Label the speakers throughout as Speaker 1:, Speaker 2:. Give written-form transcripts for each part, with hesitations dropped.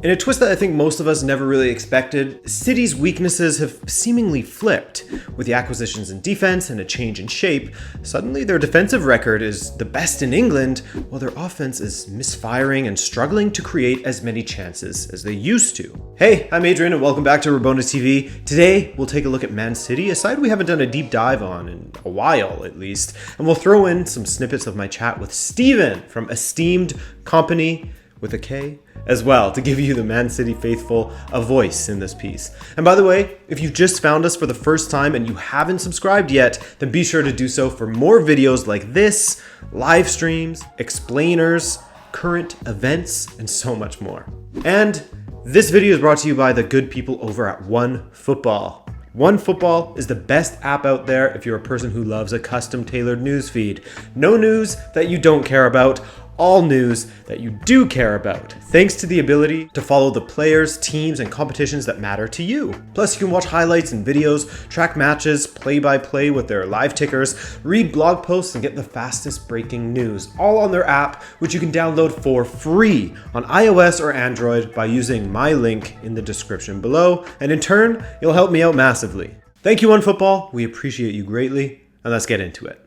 Speaker 1: In a twist that I think most of us never really expected, City's weaknesses have seemingly flipped. With the acquisitions in defense and a change in shape, suddenly their defensive record is the best in England, while their offense is misfiring and struggling to create as many chances as they used to. Hey, I'm Adrian and welcome back to Rabona TV. Today, we'll take a look at Man City, a side we haven't done a deep dive on in a while at least, and we'll throw in some snippets of my chat with Steven from Esteemed Kompany, with a K, as well, to give you, the Man City faithful, a voice in this piece. And by the way, if you've just found us for the first time and you haven't subscribed yet, then be sure to do so for more videos like this, live streams, explainers, current events, and so much more. And this video is brought to you by the good people over at OneFootball. OneFootball is the best app out there if you're a person who loves a custom-tailored news feed. No news that you don't care about, all news that you do care about, thanks to the ability to follow the players, teams, and competitions that matter to you. Plus, you can watch highlights and videos, track matches, play-by-play with their live tickers, read blog posts, and get the fastest breaking news, all on their app, which you can download for free on iOS or Android by using my link in the description below, and in turn, you'll help me out massively. Thank you, OneFootball. We appreciate you greatly, and let's get into it.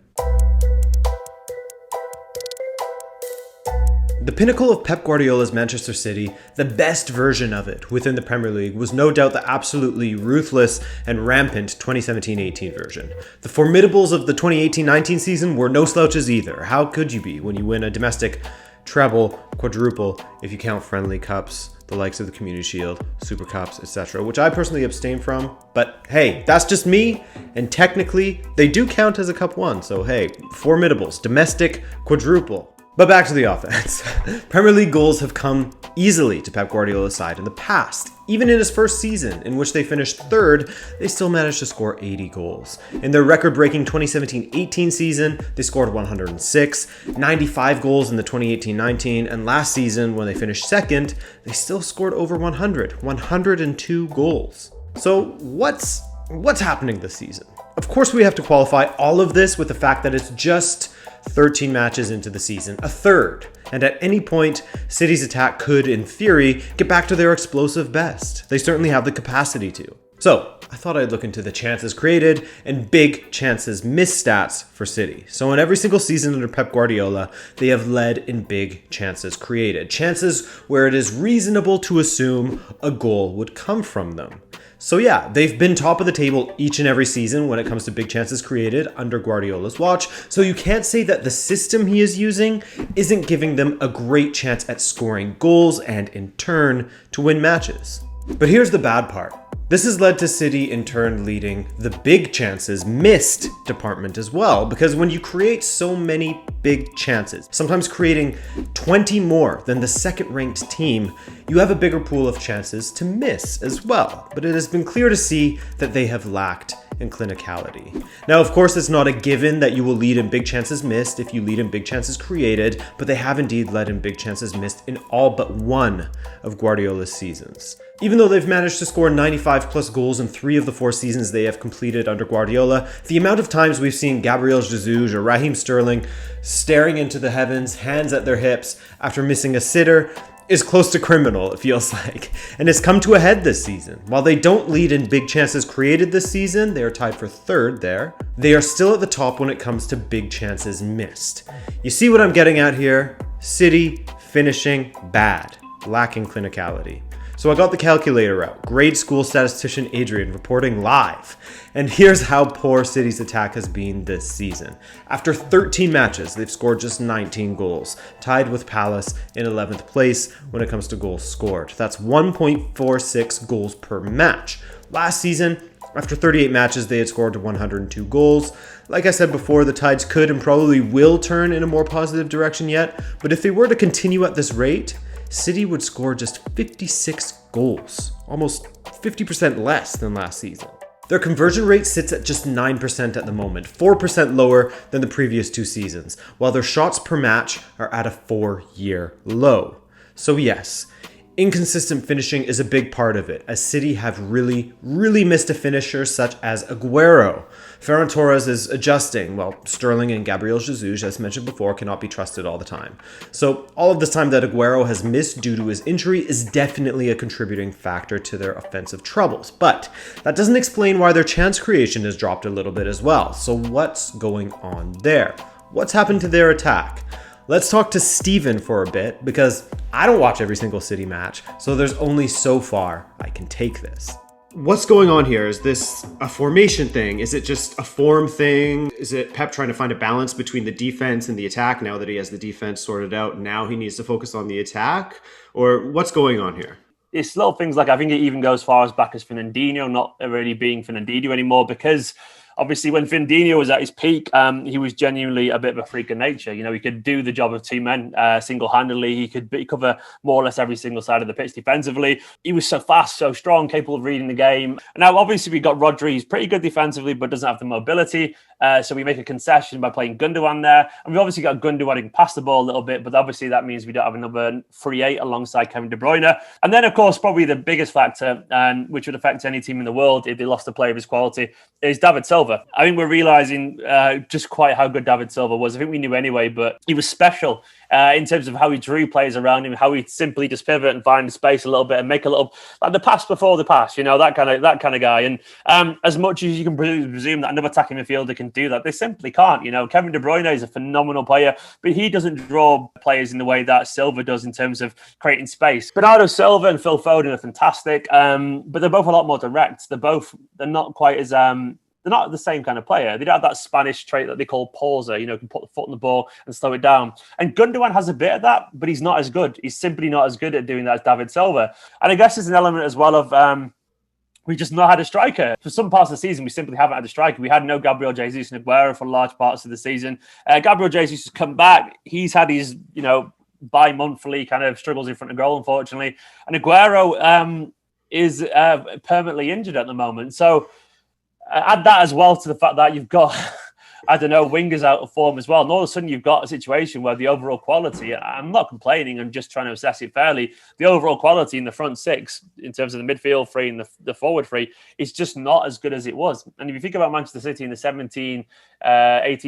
Speaker 1: The pinnacle of Pep Guardiola's Manchester City, the best version of it within the Premier League, was no doubt the absolutely ruthless and rampant 2017-18 version. The formidables of the 2018-19 season were no slouches either. How could you be when you win a domestic treble, quadruple, if you count friendly cups, the likes of the Community Shield, Super Cups, etc., which I personally abstain from. But hey, that's just me, and technically, they do count as a Cup 1, so hey, formidables, domestic quadruple. But back to the offense. Premier League goals have come easily to Pep Guardiola's side in the past. Even in his first season, in which they finished third, they still managed to score 80 goals. In their record-breaking 2017-18 season, they scored 106, 95 goals in the 2018-19, and last season, when they finished second, they still scored over 102 goals. So what's happening this season? Of course, we have to qualify all of this with the fact that it's just 13 matches into the season, a third, and at any point, City's attack could, in theory, get back to their explosive best. They certainly have the capacity to. So, I thought I'd look into the chances created and big chances missed stats for City. So in every single season under Pep Guardiola, they have led in big chances created. Chances where it is reasonable to assume a goal would come from them. So yeah, they've been top of the table each and every season when it comes to big chances created under Guardiola's watch, so you can't say that the system he is using isn't giving them a great chance at scoring goals and, in turn, to win matches. But here's the bad part. This has led to City in turn leading the big chances missed department as well, because when you create so many big chances, sometimes creating 20 more than the second-ranked team, you have a bigger pool of chances to miss as well. But it has been clear to see that they have lacked in clinicality. Now, of course, it's not a given that you will lead in big chances missed if you lead in big chances created, but they have indeed led in big chances missed in all but one of Guardiola's seasons. Even though they've managed to score 95 plus goals in 3 of the 4 seasons they have completed under Guardiola, the amount of times we've seen Gabriel Jesus or Raheem Sterling staring into the heavens, hands at their hips, after missing a sitter, is close to criminal, it feels like. And it's come to a head this season. While they don't lead in big chances created this season, they are tied for third there, they are still at the top when it comes to big chances missed. You see what I'm getting at here? City finishing bad, lacking clinicality. So I got the calculator out, grade school statistician Adrian reporting live. And here's how poor City's attack has been this season. After 13 matches, they've scored just 19 goals, tied with Palace in 11th place when it comes to goals scored. That's 1.46 goals per match. Last season, after 38 matches, they had scored 102 goals. Like I said before, the tides could and probably will turn in a more positive direction yet, but if they were to continue at this rate, City would score just 56 goals, almost 50% less than last season. Their conversion rate sits at just 9% at the moment, 4% lower than the previous 2 seasons, while their shots per match are at a 4-year low. So yes, Inconsistent finishing is a big part of it, as City have really missed a finisher such as Aguero. Ferran Torres is adjusting, while Sterling and Gabriel Jesus, as mentioned before, cannot be trusted all the time. So all of this time that Aguero has missed due to his injury is definitely a contributing factor to their offensive troubles. But that doesn't explain why their chance creation has dropped a little bit as well. So what's going on there? What's happened to their attack? Let's talk to Steven for a bit, because I don't watch every single City match, so there's only so far I can take this. What's going on here? Is this a formation thing? Is it just a form thing? Is it Pep trying to find a balance between the defense and the attack now that he has the defense sorted out? Now he needs to focus on the attack? Or what's going on here?
Speaker 2: It's little things like, I think it even goes as far as back as Fernandinho not really being Fernandinho anymore, because obviously, when Fernandinho was at his peak, he was genuinely a bit of a freak of nature. You know, he could do the job of two men single-handedly. He could cover more or less every single side of the pitch defensively. He was so fast, so strong, capable of reading the game. And now, obviously, we got Rodri. He's pretty good defensively, but doesn't have the mobility. So we make a concession by playing Gundogan there. And we've obviously got Gundogan who can pass the ball a little bit, but obviously that means we don't have another free eight alongside Kevin De Bruyne. And then, of course, probably the biggest factor, which would affect any team in the world if they lost a player of his quality, is David Silva. I think we're realising just quite how good David Silva was. I think we knew anyway, but he was special in terms of how he drew players around him, how he'd simply just pivot and find space a little bit and make a little, like the pass before the pass, you know, that kind of guy. And as much as you can presume that another attacking midfielder can do that, they simply can't. You know, Kevin De Bruyne is a phenomenal player, but he doesn't draw players in the way that Silva does in terms of creating space. Bernardo Silva and Phil Foden are fantastic, but they're both a lot more direct. They're not quite as they're not the same kind of player. They don't have that Spanish trait that they call pauser, you know, can put the foot on the ball and slow it down. And Gundogan has a bit of that, but he's not as good. He's simply not as good at doing that as David Silva. And I guess there's an element as well of we just not had a striker. For some parts of the season, we simply haven't had a striker. We had no Gabriel Jesus and Aguero for large parts of the season. Gabriel Jesus has come back. He's had his, you know, bi-monthly kind of struggles in front of goal, unfortunately. And Aguero is permanently injured at the moment. So add that as well to the fact that you've got, I don't know, wingers out of form as well. And all of a sudden you've got a situation where the overall quality, I'm not complaining, I'm just trying to assess it fairly. The overall quality in the front six, in terms of the midfield three and the forward three, is just not as good as it was. And if you think about Manchester City in the 17-18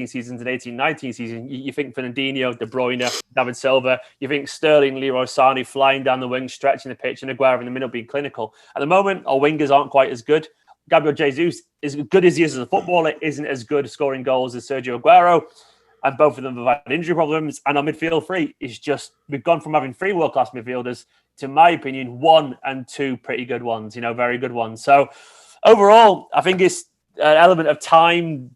Speaker 2: seasons and 18-19 season, you think Fernandinho, De Bruyne, David Silva, you think Sterling, Leroy Sané flying down the wing, stretching the pitch, and Aguero in the middle being clinical. At the moment, our wingers aren't quite as good. Gabriel Jesus, as good as he is as a footballer, isn't as good scoring goals as Sergio Aguero. And both of them have had injury problems. And our midfield three is just, we've gone from having three world-class midfielders to, in my opinion, one and two pretty good ones, you know, very good ones. So overall, I think it's an element of time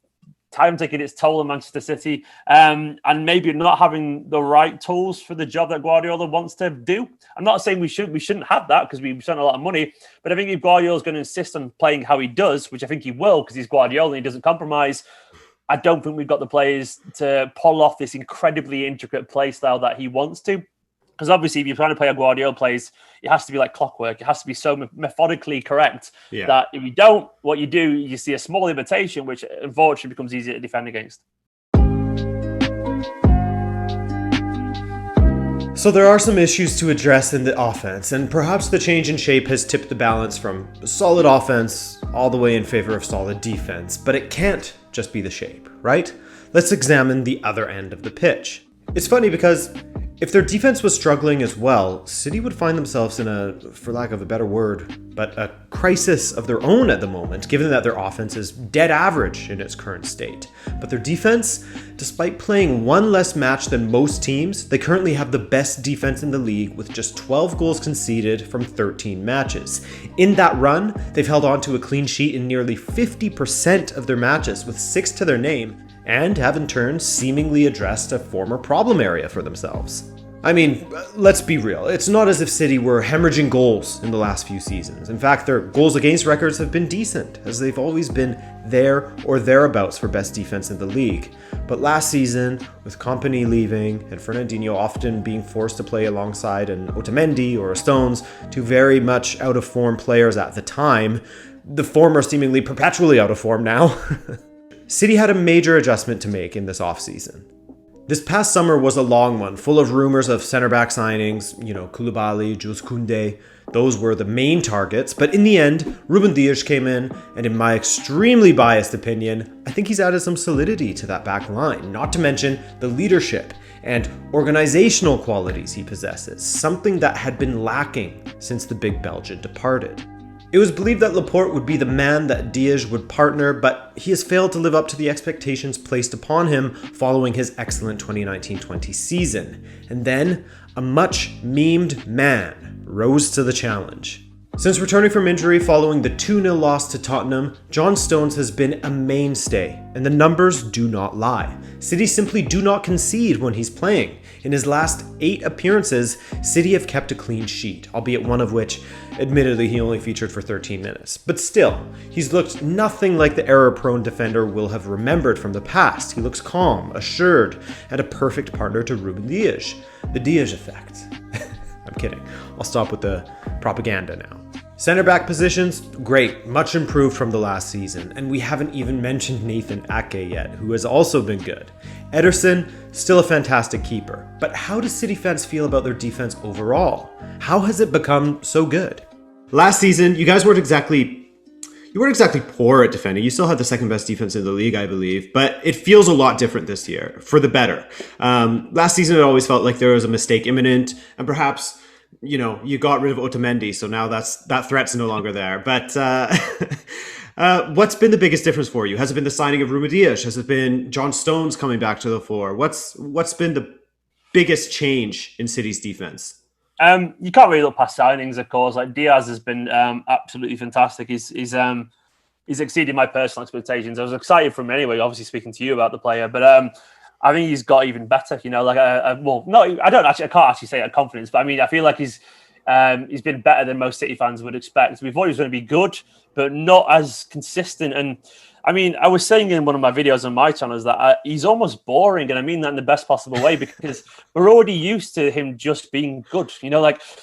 Speaker 2: taking its toll on Manchester City, and maybe not having the right tools for the job that Guardiola wants to do. I'm not saying we shouldn't have that, because we spent a lot of money, but I think if Guardiola's going to insist on playing how he does, which I think he will, because he's Guardiola and he doesn't compromise, I don't think we've got the players to pull off this incredibly intricate play style that he wants to. Because obviously, if you're trying to play a Guardiola plays, it has to be like clockwork. It has to be so methodically correct that if you don't, what you do, you see a small imitation, which unfortunately becomes easier to defend against.
Speaker 1: So there are some issues to address in the offense, and perhaps the change in shape has tipped the balance from solid offense all the way in favor of solid defense. But it can't just be the shape, right? Let's examine the other end of the pitch. It's funny because if their defense was struggling as well, City would find themselves in a, for lack of a better word, but a crisis of their own at the moment, given that their offense is dead average in its current state. But their defense, despite playing one less match than most teams, they currently have the best defense in the league with just 12 goals conceded from 13 matches. In that run, they've held on to a clean sheet in nearly 50% of their matches, with 6 to their name, and have in turn seemingly addressed a former problem area for themselves. I mean, let's be real. It's not as if City were hemorrhaging goals in the last few seasons. In fact, their goals against records have been decent, as they've always been there or thereabouts for best defense in the league. But last season, with Kompany leaving and Fernandinho often being forced to play alongside an Otamendi or a Stones, two very much out of form players at the time, the former seemingly perpetually out of form now, City had a major adjustment to make in this offseason. This past summer was a long one, full of rumors of centre-back signings, Koulibaly, Jules Koundé. Those were the main targets, but in the end, Ruben Dias came in, and in my extremely biased opinion, I think he's added some solidity to that back line, not to mention the leadership and organizational qualities he possesses, something that had been lacking since the big Belgian departed. It was believed that Laporte would be the man that Dias would partner, but he has failed to live up to the expectations placed upon him following his excellent 2019-20 season. And then, a much memed man rose to the challenge. Since returning from injury following the 2-0 loss to Tottenham, John Stones has been a mainstay, and the numbers do not lie. City simply do not concede when he's playing. In his last 8 appearances, City have kept a clean sheet, albeit one of which, admittedly, he only featured for 13 minutes. But still, he's looked nothing like the error-prone defender we'll have remembered from the past. He looks calm, assured, and a perfect partner to Ruben Dias. The Dias effect. I'm kidding. I'll stop with the propaganda now. Center back positions, great, much improved from the last season, and we haven't even mentioned Nathan Ake yet, who has also been good. Ederson, still a fantastic keeper, but how do City fans feel about their defense overall? How has it become so good? Last season, you guys weren't exactly poor at defending. You still had the second best defense in the league, I believe, but it feels a lot different this year, for the better. Last season, it always felt like there was a mistake imminent, and perhaps you got rid of Otamendi, so now that threat's no longer there. But what's been the biggest difference for you? Has it been the signing of Ruben Dias? Has it been John Stones coming back to the fore? What's been the biggest change in City's defense?
Speaker 2: You can't really look past signings, of course. Like Diaz has been absolutely fantastic. He's exceeded my personal expectations. I was excited from him anyway, obviously speaking to you about the player, but I think he's got even better. I can't actually say that confidence, but I mean, I feel like he's been better than most City fans would expect. We thought he was going to be good, but not as consistent. And I mean, I was saying in one of my videos on my channel is that he's almost boring, and I mean that in the best possible way, because we're already used to him just being good.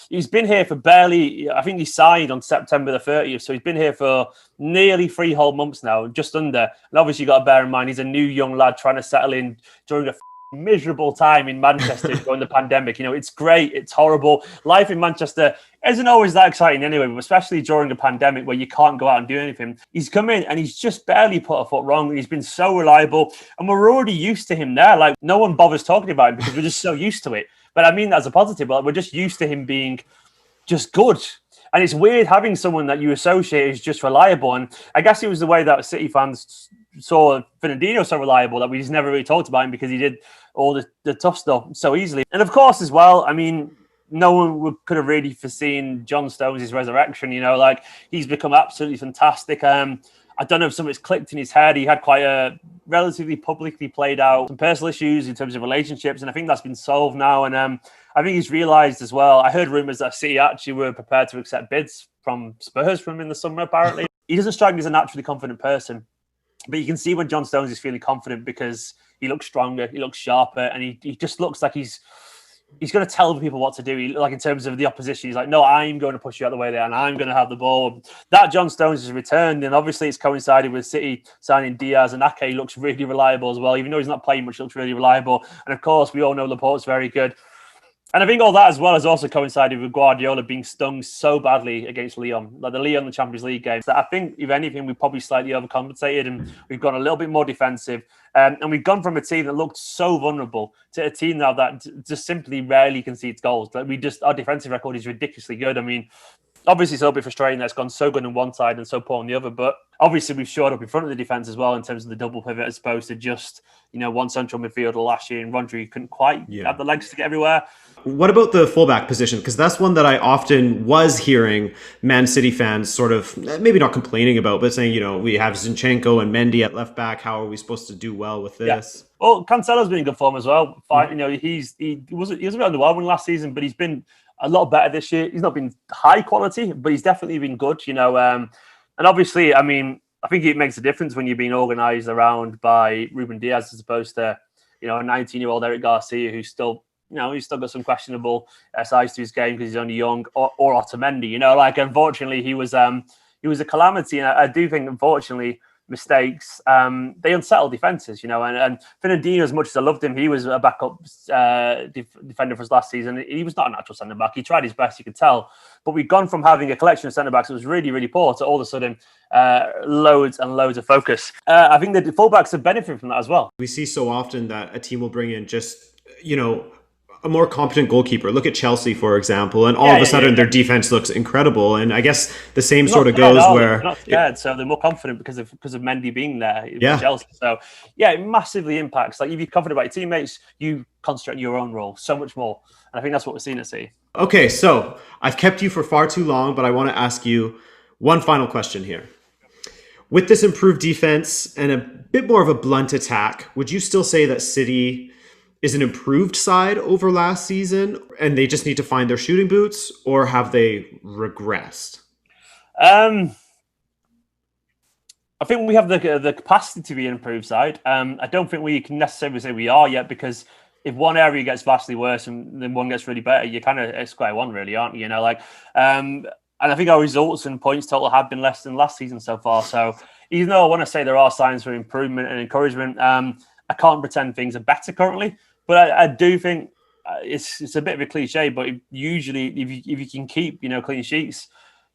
Speaker 2: He's been here for barely, I think he signed on September the 30th, so he's been here for nearly 3 whole months now, just under. And obviously you've got to bear in mind, he's a new young lad trying to settle in during a miserable time in Manchester during the pandemic. It's great, it's horrible. Life in Manchester isn't always that exciting anyway, but especially during a pandemic where you can't go out and do anything. He's come in and he's just barely put a foot wrong. He's been so reliable, and we're already used to him there. Like, no one bothers talking about him because we're just so used to it. But I mean that as a positive. We're just used to him being just good. And it's weird having someone that you associate as just reliable. And I guess it was the way that City fans saw Fernandinho so reliable that we just never really talked about him because he did all the tough stuff so easily. And of course, as well, I mean, no one could have really foreseen John Stones' resurrection. He's become absolutely fantastic. I don't know if something's clicked in his head. He had quite a relatively publicly played out some personal issues in terms of relationships, and I think that's been solved now. And I think he's realised as well. I heard rumours that City actually were prepared to accept bids from Spurs from him in the summer, apparently. He doesn't strike me as a naturally confident person, but you can see when John Stones is feeling confident because he looks stronger, he looks sharper, and he just looks like he's going to tell people what to do. In terms of the opposition, he's like, no, I'm going to push you out the way there, and I'm going to have the ball. That John Stones has returned, and obviously it's coincided with City signing Diaz, and Ake looks really reliable as well. Even though he's not playing much, he looks really reliable. And of course, we all know Laporte's very good. And I think all that as well has also coincided with Guardiola being stung so badly against Lyon, like the Lyon, the Champions League games, that I think, if anything, we probably slightly overcompensated and we've gone a little bit more defensive. And we've gone from a team that looked so vulnerable to a team now that just simply rarely concedes goals. Our defensive record is ridiculously good. I mean, obviously it's a little bit frustrating that it's gone so good on one side and so poor on the other, but obviously we've shored up in front of the defence as well in terms of the double pivot as opposed to just, one central midfielder last year, and Rodri couldn't quite have the legs to get everywhere.
Speaker 1: What about the fullback position? Because that's one that I often was hearing Man City fans sort of, maybe not complaining about, but saying, we have Zinchenko and Mendy at left back. How are we supposed to do well with this?
Speaker 2: Yeah. Well, Cancelo's been in good form as well. He was a bit underwhelming last season, but he's been a lot better this year. He's not been high quality, but he's definitely been good, And obviously, I mean, I think it makes a difference when you're being organised around by Ruben Dias as opposed to, a 19-year-old Eric Garcia who's still, he's still got some questionable sides to his game because he's only young, or Otamendi. Unfortunately, he was a calamity, and I do think, unfortunately, mistakes, they unsettle defenses, and Fernandinho, as much as I loved him, he was a backup defender for us last season. He was not a natural centre-back. He tried his best, you could tell. But we've gone from having a collection of centre-backs that was really, really poor to all of a sudden loads and loads of focus. I think the full-backs have benefited from that as well.
Speaker 1: We see so often that a team will bring in just, a more competent goalkeeper. Look at Chelsea, for example, and all of a sudden their defense looks incredible. And I guess the same sort of goes where
Speaker 2: they're not scared, so they're more confident because of Mendy being there. Chelsea. So it massively impacts. Like if you're confident about your teammates, you concentrate on your own role so much more. And I think that's what we're seeing at City.
Speaker 1: Okay, so I've kept you for far too long, but I want to ask you one final question here. With this improved defense and a bit more of a blunt attack, would you still say that City is an improved side over last season and they just need to find their shooting boots, or have they regressed?
Speaker 2: I think we have the capacity to be an improved side. I don't think we can necessarily say we are yet, because if one area gets vastly worse and then one gets really better, you're kind of at square one, really, aren't you? And I think our results and points total have been less than last season so far. So even though I want to say there are signs for improvement and encouragement, I can't pretend things are better currently. But I do think it's a bit of a cliche, but usually if you can keep clean sheets,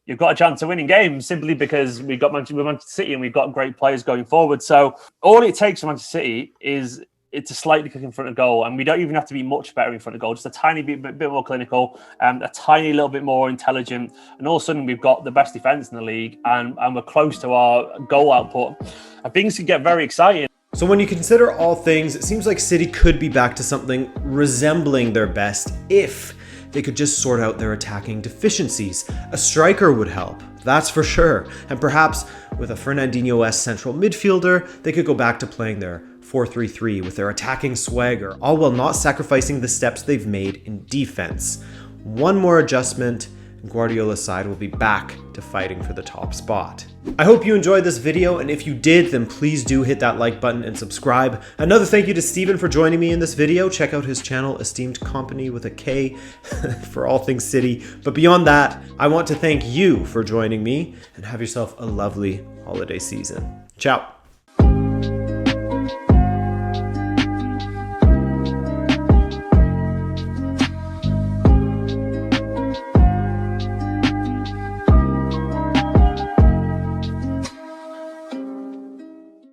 Speaker 2: you've got a chance of winning games, simply because we've got Manchester City and we've got great players going forward. So all it takes for Manchester City is it's a slightly click in front of goal, and we don't even have to be much better in front of goal, just a tiny bit more clinical, a tiny little bit more intelligent, and all of a sudden we've got the best defence in the league, and we're close to our goal output. And things can get very exciting.
Speaker 1: So when you consider all things, it seems like City could be back to something resembling their best if they could just sort out their attacking deficiencies. A striker would help, that's for sure. And perhaps with a Fernandinho-esque central midfielder, they could go back to playing their 4-3-3 with their attacking swagger, all while not sacrificing the steps they've made in defense. One more adjustment, and Guardiola's side will be back to fighting for the top spot. I hope you enjoyed this video, and if you did, then please do hit that like button and subscribe. Another thank you to Steven for joining me in this video. Check out his channel, Esteemed Kompany with a K, for all things City. But beyond that, I want to thank you for joining me, and have yourself a lovely holiday season. Ciao.